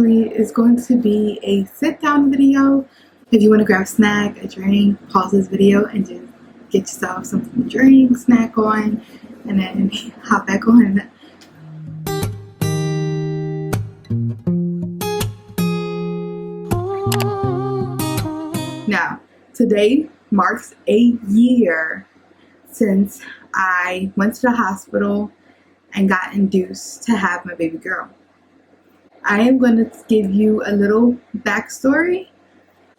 basically is going to be a sit down video. If you want to grab a snack, a drink, pause this video and just get yourself something to drink, snack on, and then hop back on. Now, today marks a year since I went to the hospital and got induced to have my baby girl. I am going to give you a little backstory.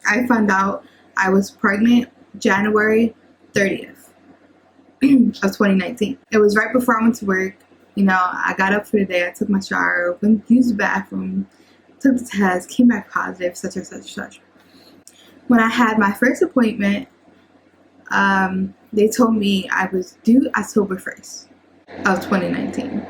I found out I was pregnant January 30th of 2019. It was right before I went to work. You know, I got up for the day, I took my shower, went used the bathroom, took the test, came back positive, such and such, such. When I had my first appointment, they told me I was due October 1st of 2019.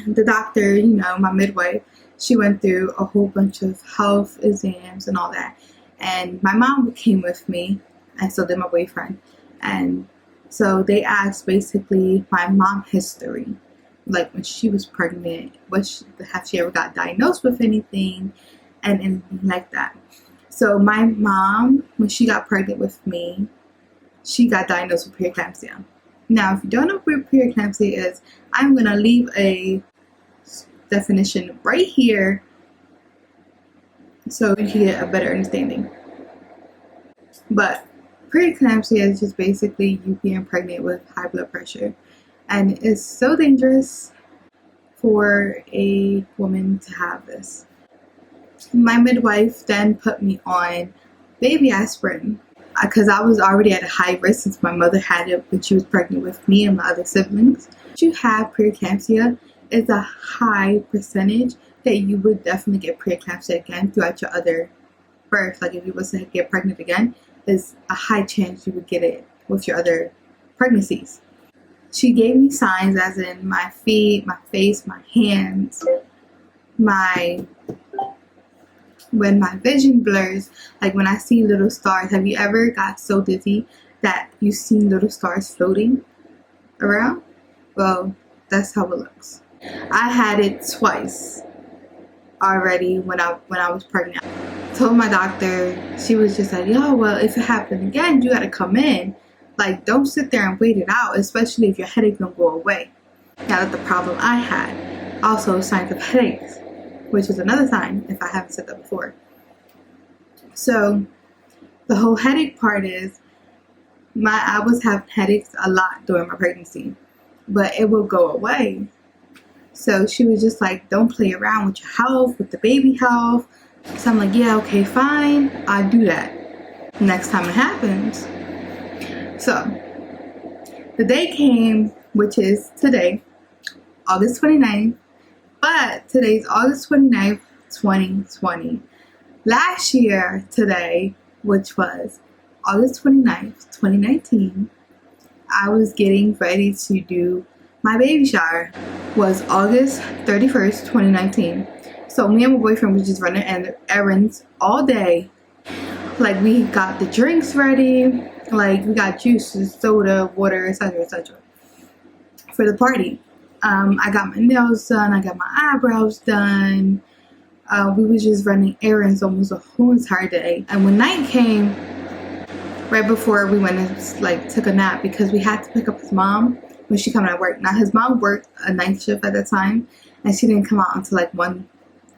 The doctor, you know, my midwife, she went through a whole bunch of health exams and all that. And my mom came with me, and so did my boyfriend. And so they asked basically my mom history, like when she was pregnant, have she ever got diagnosed with anything, and anything like that. So my mom, when she got pregnant with me, she got diagnosed with preeclampsia. Now, if you don't know what preeclampsia is, I'm going to leave a definition right here so you can get a better understanding. But preeclampsia is just basically you being pregnant with high blood pressure. And it's so dangerous for a woman to have this. My midwife then put me on baby aspirin because I was already at a high risk since my mother had it when she was pregnant with me and my other siblings. If you have preeclampsia, it's a high percentage that you would definitely get preeclampsia again throughout your other birth. Like if you was to get pregnant again, there's a high chance you would get it with your other pregnancies. She gave me signs as in my feet, my face, my hands, when my vision blurs, like when I see little stars. Have you ever got so dizzy that you see little stars floating around? Well, that's how it looks. I had it twice already when I was pregnant. I told my doctor, she was just like, yo, well, if it happened again, you gotta come in. Like, don't sit there and wait it out, especially if your headache don't go away. Now that the problem I had, also signs of headaches, which is another sign if I haven't said that before. So the whole headache part is I was having headaches a lot during my pregnancy, but it will go away. So she was just like, don't play around with your health, with the baby health. So I'm like, yeah, okay, fine, I'll do that next time it happens. So the day came, which is today, August 29th. But today's August 29th, 2020. Last year today, which was August 29th, 2019, I was getting ready to do my baby shower. Was August 31st, 2019. So me and my boyfriend was just running errands all day. Like we got the drinks ready, like we got juices, soda, water, etc. for the party. I got my nails done, I got my eyebrows done. We was just running errands almost the whole entire day. And when night came, right before we went and took a nap, because we had to pick up his mom when she come out of work. Now his mom worked a night shift at that time, and she didn't come out until like 1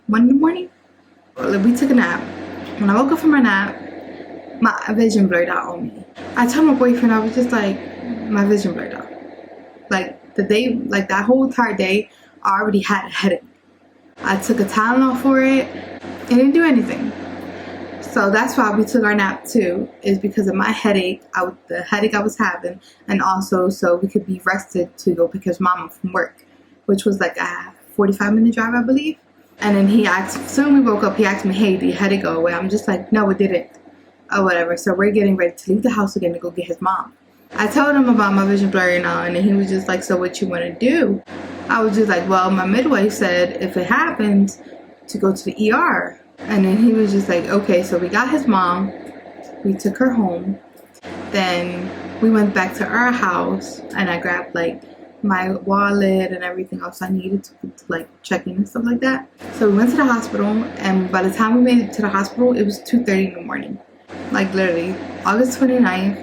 in the morning. We took a nap. When I woke up from my nap, my vision blurred out on me. I told my boyfriend, I was just like, my vision blurred out. Like the day, like that whole entire day, I already had a headache. I took a Tylenol for it, and it didn't do anything. So that's why we took our nap too, is because of my headache, the headache I was having, and also so we could be rested to go pick his mom up from work, which was like a 45-minute drive, I believe. And then he asked, soon we woke up, he asked me, hey, did your headache go away? I'm just like, no, it didn't. Or whatever. So we're getting ready to leave the house again to go get his mom. I told him about my vision blurring out, and then he was just like, so what you want to do? I was just like, well, my midwife said if it happens, to go to the ER. And then he was just like, okay. So we got his mom, we took her home, then we went back to our house, and I grabbed like my wallet and everything else I needed to like check in and stuff like that. So we went to the hospital, and by the time we made it to the hospital, it was 2:30 in the morning. Like literally, August 29th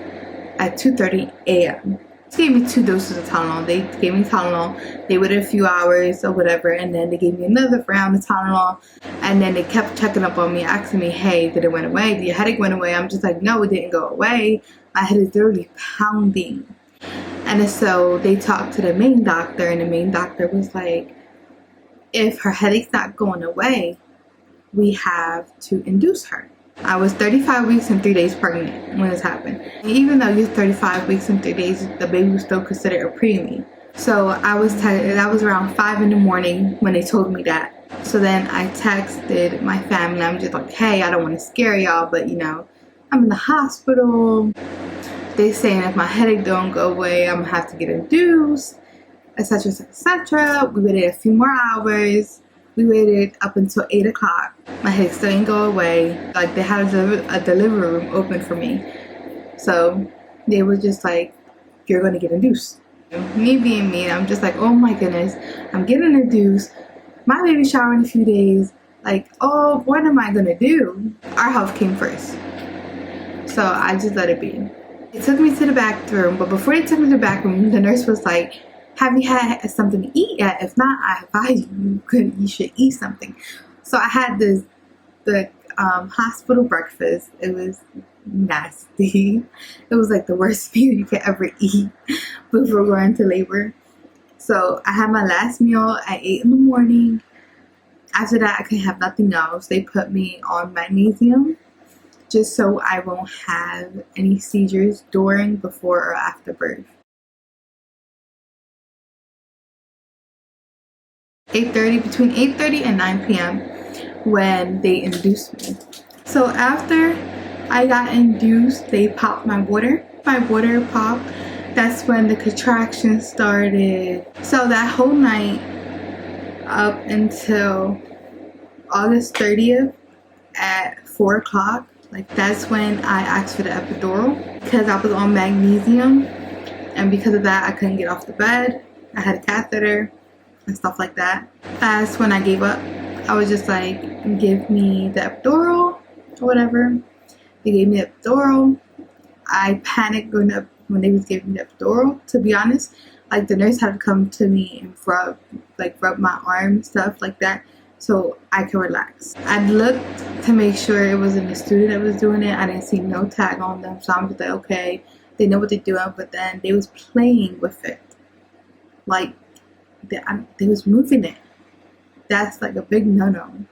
at 2:30 a.m. They gave me 2 doses of Tylenol. They gave me Tylenol. They waited a few hours or whatever, and then they gave me another round of Tylenol. And then they kept checking up on me, asking me, hey, did it went away? Did your headache went away? I'm just like, no, it didn't go away. My head is literally pounding. And so they talked to the main doctor, and the main doctor was like, if her headache's not going away, we have to induce her. I was 35 weeks and 3 days pregnant when this happened. And even though you're 35 weeks and 3 days, the baby was still considered a preemie. So that was around 5 in the morning when they told me that. So then I texted my family. I'm just like, hey, I don't want to scare y'all, but you know, I'm in the hospital. They saying if my headache don't go away, I'm gonna have to get induced, etc., etc. We waited a few more hours. We waited up until 8 o'clock. My headache still didn't go away. Like, they had a delivery room open for me. So they were just like, you're going to get induced. Me being me, I'm just like, oh my goodness, I'm getting induced. My baby shower in a few days. Like, oh, what am I going to do? Our health came first. So I just let it be. They took me to the bathroom, but before they took me to the bathroom, the nurse was like, have you had something to eat yet? If not, I advise you should eat something. So I had the hospital breakfast. It was nasty. It was like the worst meal you could ever eat before going into labor. So I had my last meal at 8 in the morning. After that, I couldn't have nothing else. They put me on magnesium just so I won't have any seizures during, before, or after birth. 8:30, between 8:30 and 9 p.m. when they induced me. So after I got induced, they popped my water. My water popped. That's when the contractions started. So that whole night up until August 30th at 4 o'clock, like that's when I asked for the epidural because I was on magnesium, and because of that I couldn't get off the bed. I had a catheter and stuff like that. That's when I gave up. I was just like, give me the epidural or whatever. They gave me the epidural. I panicked when they was giving me the epidural, to be honest. Like, the nurse had to come to me and rub my arm and stuff like that so I could relax. I looked to make sure it wasn't a student that was doing it. I didn't see no tag on them, so I'm just like, okay, they know what they're doing. But then they was playing with it. Like, they was moving it. That's like a big no-no.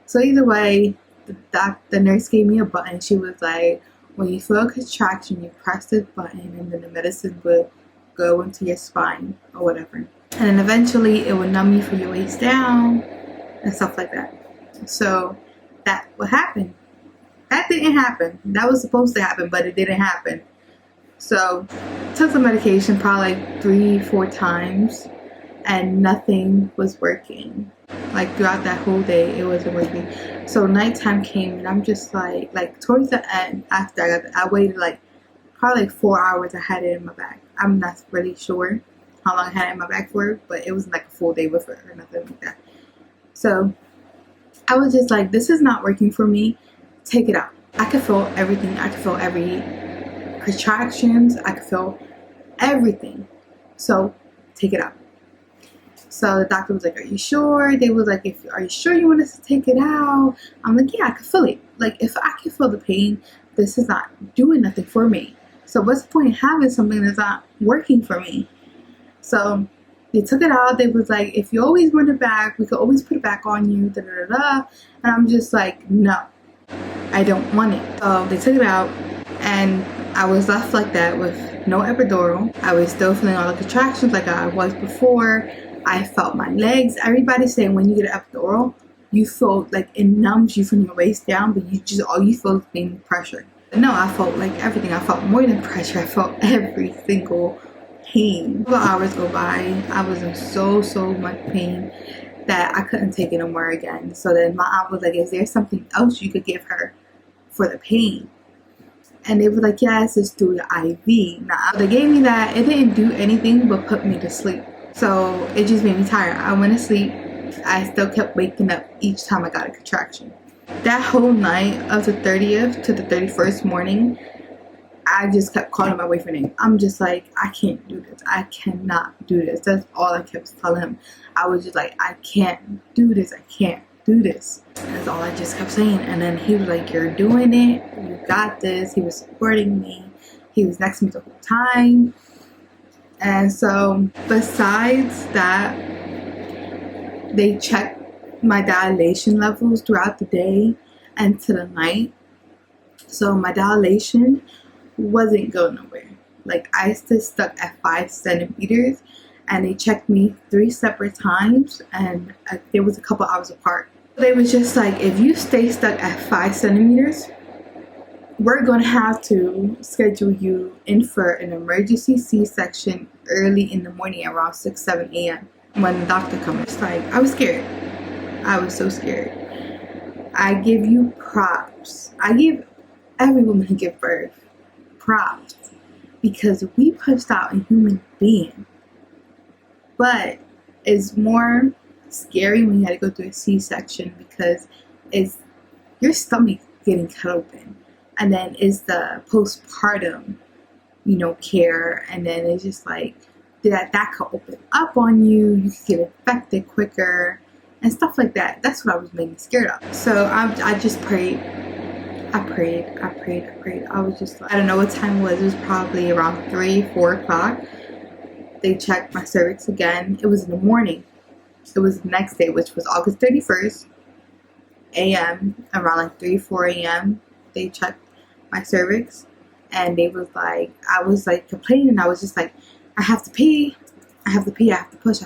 So either way, the nurse gave me a button. She was like, when you feel a contraction, you press this button and then the medicine will go into your spine or whatever. And then eventually it will numb you from your waist down and stuff like that. So that what happened. That didn't happen. That was supposed to happen, but it didn't happen. So took the medication probably like 3-4 times. And nothing was working. Like, throughout that whole day, it wasn't working. So nighttime came, and I'm just like towards the end, after I waited like probably like 4 hours. I had it in my bag. I'm not really sure how long I had it in my bag for, but it wasn't like a full day with it or nothing like that. So I was just like, this is not working for me. Take it out. I could feel everything. I could feel every contractions. I could feel everything. So take it out. So the doctor was like, are you sure? They was like, are you sure you want us to take it out? I'm like, yeah, I can feel it. Like, if I can feel the pain, this is not doing nothing for me. So what's the point in having something that's not working for me? So they took it out. They was like, if you always want it back, we could always put it back on you, da da da da. And I'm just like, no, I don't want it. So they took it out, and I was left like that with no epidural. I was still feeling all the contractions like I was before. I felt my legs. Everybody's saying when you get an epidural, you feel like it numbs you from your waist down, but all you feel is being pressure. No, I felt like everything. I felt more than pressure. I felt every single pain. 12 hours go by. I was in so much pain that I couldn't take it no more again. So then my aunt was like, is there something else you could give her for the pain? And they were like, yes, it's through the IV. Now, they gave me that. It didn't do anything but put me to sleep. So it just made me tired. I went to sleep. I still kept waking up each time I got a contraction. That whole night of the 30th to the 31st morning, I just kept calling my boyfriend name. I'm just like, I can't do this. I cannot do this. That's all I kept telling him. I was just like, I can't do this. I can't do this. That's all I just kept saying. And then he was like, you're doing it. You got this. He was supporting me. He was next to me the whole time. And so besides that, they checked my dilation levels throughout the day and to the night. So my dilation wasn't going nowhere. Like, I still stuck at 5 centimeters, and they checked me 3 separate times, and it was a couple hours apart. They was just like, if you stay stuck at 5 centimeters, we're going to have to schedule you in for an emergency C-section early in the morning around 6-7 a.m. when the doctor comes. It's like, I was scared. I was so scared. I give you props. I give every woman who gives birth props, because we pushed out a human being. But it's more scary when you had to go through a C-section, because it's your stomach getting cut open, and then it's the postpartum, care, and then it's just like that could open up on you. You could get infected quicker and stuff like that. That's what I was mainly scared of. So I just prayed. I prayed. I was just like, I don't know what time it was. It was probably around 3-4 o'clock. They checked my cervix again. It was in the morning. It was the next day, which was August 31st a.m. around like 3-4 a.m. They checked my cervix, and they was like, I was like complaining. I was just like, I have to pee. I have to pee. I have to push.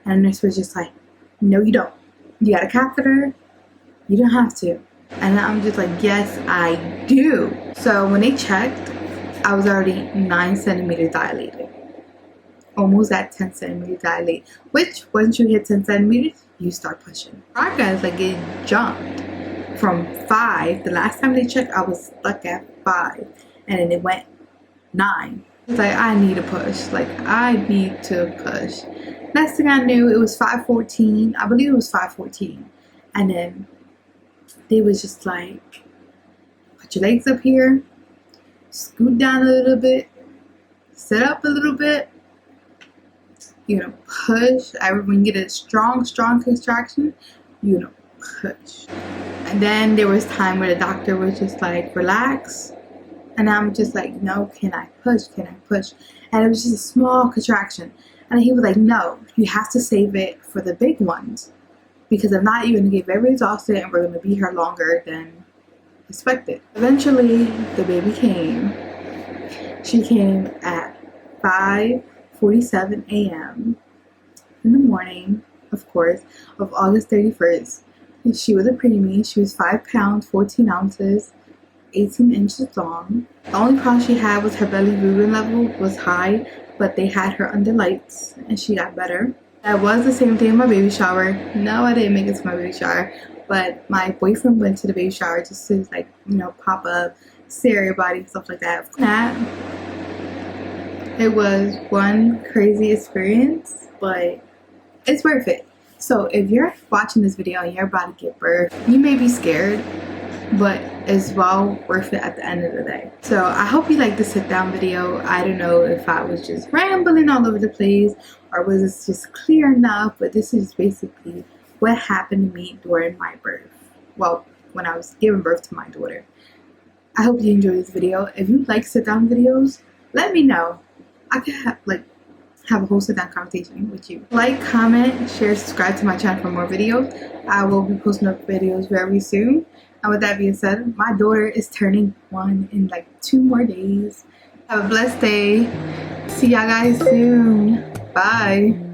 And the nurse was just like, no, you don't. You got a catheter? You don't have to. And I'm just like, yes, I do. So when they checked, I was already 9 centimeters dilated. Almost at 10 centimeters dilated. Which, once you hit 10 centimeters, you start pushing. Progress, like, it jumped from 5. The last time they checked, I was stuck at 5. And then it went 9. It's like, I need to push. Like, I need to push. Next thing I knew, it was 5:14. I believe it was 5:14. And then they was just like, put your legs up here, scoot down a little bit, sit up a little bit, push. When you get a strong contraction, push. And then there was time where the doctor was just like, relax. And I'm just like, no, can I push? And it was just a small contraction. And he was like, no, you have to save it for the big ones. Because if not, you're going to get very exhausted, and we're going to be here longer than expected. Eventually, the baby came. She came at 5:47 a.m. in the morning, of course, of August 31st. And she was a preemie. She was 5 pounds, 14 ounces, 18 inches long. The only problem she had was her bilirubin level was high, but they had her under lights, and she got better. That was the same day in my baby shower. No, I didn't make it to my baby shower, but my boyfriend went to the baby shower just to like, pop up, say everybody, stuff like that. It was one crazy experience, but it's worth it. So if you're watching this video and you're about to give birth, you may be scared, but it's well worth it at the end of the day. So I hope you like the sit down video. I don't know if I was just rambling all over the place or was it just clear enough, but this is basically what happened to me during my birth. Well, when I was giving birth to my daughter. I hope you enjoyed this video. If you like sit down videos, let me know. I could have a whole sit down conversation with you. Like, comment, share, subscribe to my channel for more videos. I will be posting up videos very soon. And with that being said, my daughter is turning 1 in like 2 more days. Have a blessed day. See y'all guys soon. Bye.